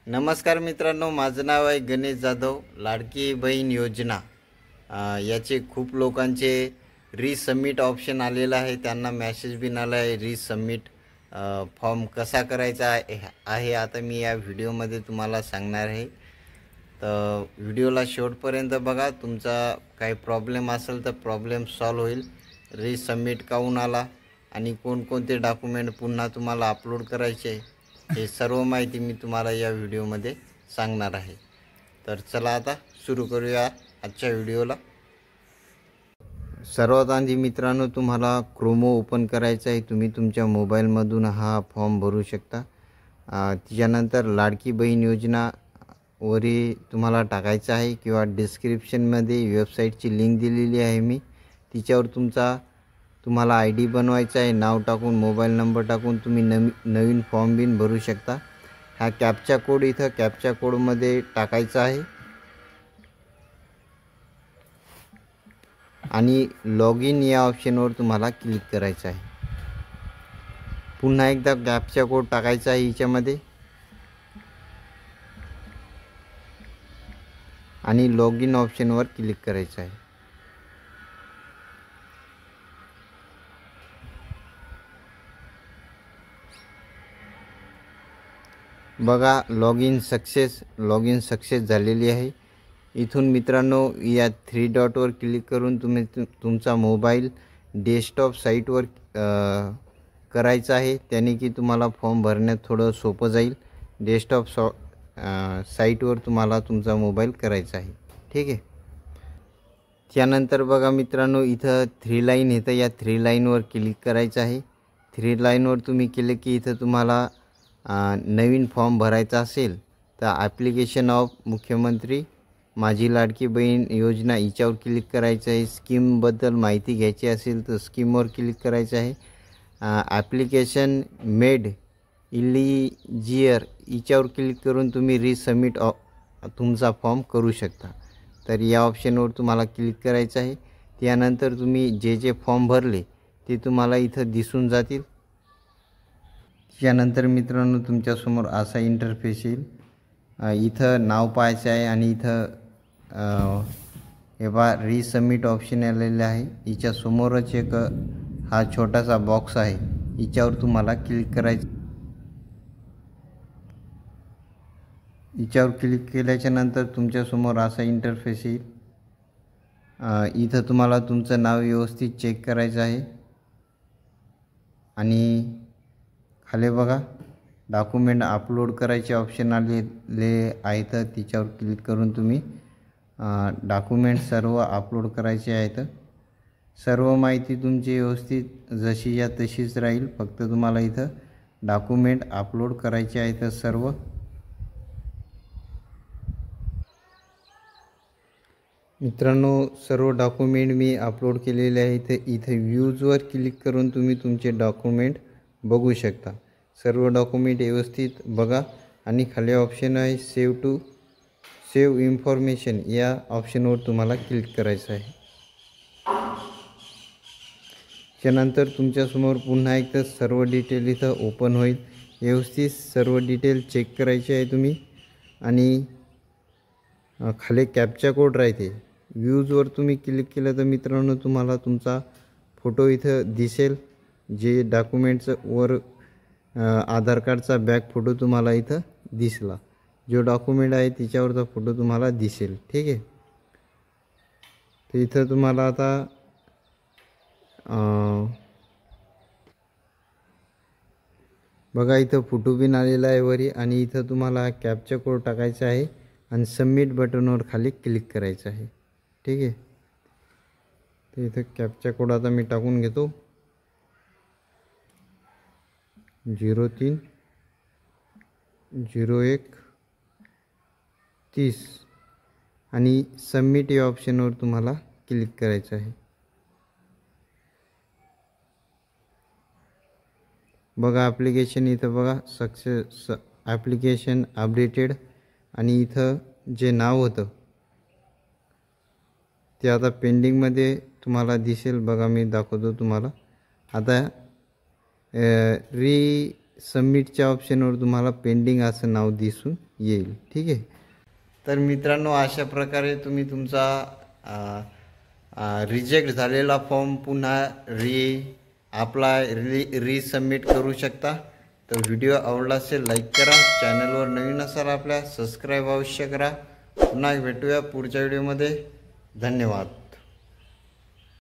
नमस्कार मित्रांनो, माझं नाव आहे गणेश जाधव. लाडकी बहीण योजना याचे खूप लोकांचे रिसबमिट ऑप्शन आलेलं आहे. त्यांना मेसेज बिन आला आहे रिसबमिट फॉर्म कसा करायचा आहे आता मी या व्हिडिओमध्ये तुम्हाला सांगणार आहे. तर व्हिडिओला शेवटपर्यंत बघा. तुमचा काही प्रॉब्लेम असेल तर प्रॉब्लेम सॉल्व होईल. रिसबमिट काहून आला आणि कोणकोणते डॉक्युमेंट पुन्हा तुम्हाला अपलोड करायचे हे सर्व माहिती मी तुम्हाला या व्हिडिओमध्ये सांगणार आहे. तर चला आता सुरू करूया आजच्या व्हिडिओला. सर्वात आधी मित्रांनो, तुम्हाला क्रोमो ओपन करायचा आहे. तुम्ही तुमच्या मोबाईलमधून हा फॉर्म भरू शकता. त्याच्यानंतर लाडकी बहीण योजना वरी तुम्हाला टाकायचं आहे किंवा डिस्क्रिप्शनमध्ये वेबसाईटची लिंक दिलेली आहे मी. तिच्यावर तुम्हाला आय डी बनवायचा आहे. नाव टाकून मोबाईल नंबर टाकून तुम्ही नवीन फॉर्म बिन भरू शकता. हा कॅप्चा कोड इथं कॅप्चा कोडमध्ये टाकायचा आहे आणि लॉग इन या ऑप्शनवर तुम्हाला क्लिक करायचं आहे. पुन्हा एकदा कॅप्चा कोड टाकायचा आहे याच्यामध्ये आणि लॉग इन ऑप्शनवर क्लिक करायचं आहे. बघा, लॉग इन सक्सेस झालेली आहे. इथून मित्रांनो या 3 डॉटवर क्लिक करून तुम्ही तुमचा मोबाईल डेस्कटॉप साईटवर करायचा आहे. त्याने की तुम्हाला फॉर्म भरण्यात थोडं सोपं जाईल. डेस्कटॉप साईटवर तुम्हाला तुमचा मोबाईल करायचा आहे. ठीक आहे. त्यानंतर बघा मित्रांनो, इथं 3 लाईन येतं. या 3 लाईनवर क्लिक करायचं आहे. 3 लाईनवर तुम्ही केलं की इथं तुम्हाला नवीन फॉर्म भरायचा असेल तर ॲप्लिकेशन ऑफ मुख्यमंत्री माझी लाडकी बहीण योजना हिच्यावर क्लिक करायचं आहे. स्कीमबद्दल माहिती घ्यायची असेल तर स्कीमवर क्लिक करायचं आहे. ॲप्लिकेशन मेड इलिजियर हिच्यावर क्लिक करून तुम्ही रिसबमिट तुमचा फॉर्म करू शकता. तर या ऑप्शनवर तुम्हाला क्लिक करायचं आहे. त्यानंतर तुम्ही जे फॉर्म भरले ते तुम्हाला इथं दिसून जातील. त्यानंतर मित्रांनो, तुमच्यासमोर असा इंटरफेस येईल. इथं नाव पाहायचं आहे आणि इथं हे बा रिसबमिट ऑप्शन आलेलं आहे. हिच्यासमोरच एक हा छोटासा बॉक्स आहे. हिच्यावर तुम्हाला क्लिक करायचं. हिच्यावर क्लिक केल्याच्या नंतर तुमच्यासमोर असा इंटरफेस येईल. इथं तुम्हाला तुमचं नाव व्यवस्थित चेक करायचं आहे आणि खाली बघा डॉक्युमेंट अपलोड करायचे ऑप्शन आलेले आहेत. तिच्यावर क्लिक करून तुम्ही डॉक्युमेंट सर्व अपलोड करायचे आहेत. सर्व माहिती तुमची व्यवस्थित जशी या तशीच राहील. फक्त तुम्हाला इथं डॉक्युमेंट अपलोड करायचे आहेत सर्व. मित्रांनो, सर्व डॉक्युमेंट मी अपलोड केलेले आहेत. इथं व्ह्यूजवर क्लिक करून तुम्ही तुमचे डॉक्युमेंट बघू शकता. सर्व डॉक्युमेंट व्यवस्थित बघा आणि खाली ऑप्शन आहे सेव्ह इन्फॉर्मेशन या ऑप्शनवर तुम्हाला क्लिक करायचं आहे. त्यानंतर तुमच्यासमोर पुन्हा एकदा सर्व डिटेल इथं ओपन होईल. व्यवस्थित सर्व डिटेल चेक करायचे आहे तुम्ही आणि खाली कॅप्चा कोड राहते. व्ह्यूजवर तुम्ही क्लिक केलं तर मित्रांनो तुम्हाला तुमचा फोटो इथं दिसेल. जे डॉक्युमेंटचं वर आधार कार्डचा बॅक फोटो तुम्हाला इथं दिसला. जो डॉक्युमेंट आहे तिच्यावरचा फोटो तुम्हाला दिसेल. ठीक आहे. तर इथं तुम्हाला आता बघा इथं फोटो बिन आलेला आहे वरी आणि इथं तुम्हाला कॅप्चा कोड टाकायचा आहे आणि सबमिट बटनवर खाली क्लिक करायचं आहे. ठीक आहे. तर इथं कॅप्चा कोड आता मी टाकून घेतो. 030130 आणि सबमिट या ऑप्शनवर तुम्हाला क्लिक करायचं आहे. बघा ॲप्लिकेशन इथं बघा सक्सेस ॲप्लिकेशन अपडेटेड आणि इथं जे नाव होतं ते आता पेंडिंगमध्ये तुम्हाला दिसेल. बघा मी दाखवतो तुम्हाला. आता सबमिटच्या ऑप्शनवर तुम्हाला पेंडिंग असं नाव दिसून येईल. ठीक आहे. तर मित्रांनो, अशा प्रकारे तुम्ही तुमचा रिजेक्ट झालेला फॉर्म पुन्हा रिसबमिट करू शकता. तर व्हिडिओ आवडला असेल लाईक करा. चॅनलवर नवीन असाल आपल्या सबस्क्राईब अवश्य करा. पुन्हा भेटूया पुढच्या व्हिडिओमध्ये. धन्यवाद.